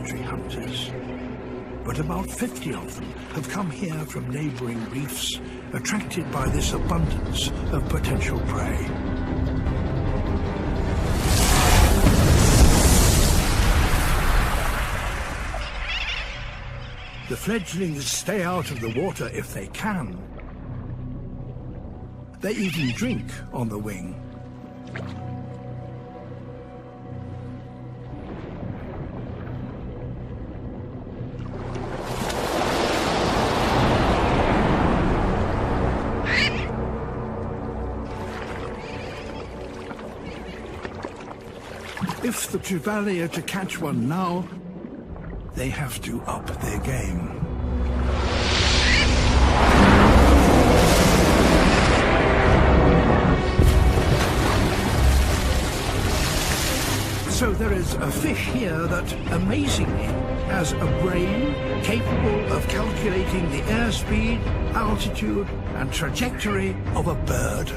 solitary hunters. But about 50 of them have come here from neighboring reefs, attracted by this abundance of potential prey. The fledglings stay out of the water if they can. They even drink on the wing. If the Trevally are to catch one now, they have to up their game. So there is a fish here that, amazingly, has a brain capable of calculating the airspeed, altitude, and trajectory of a bird.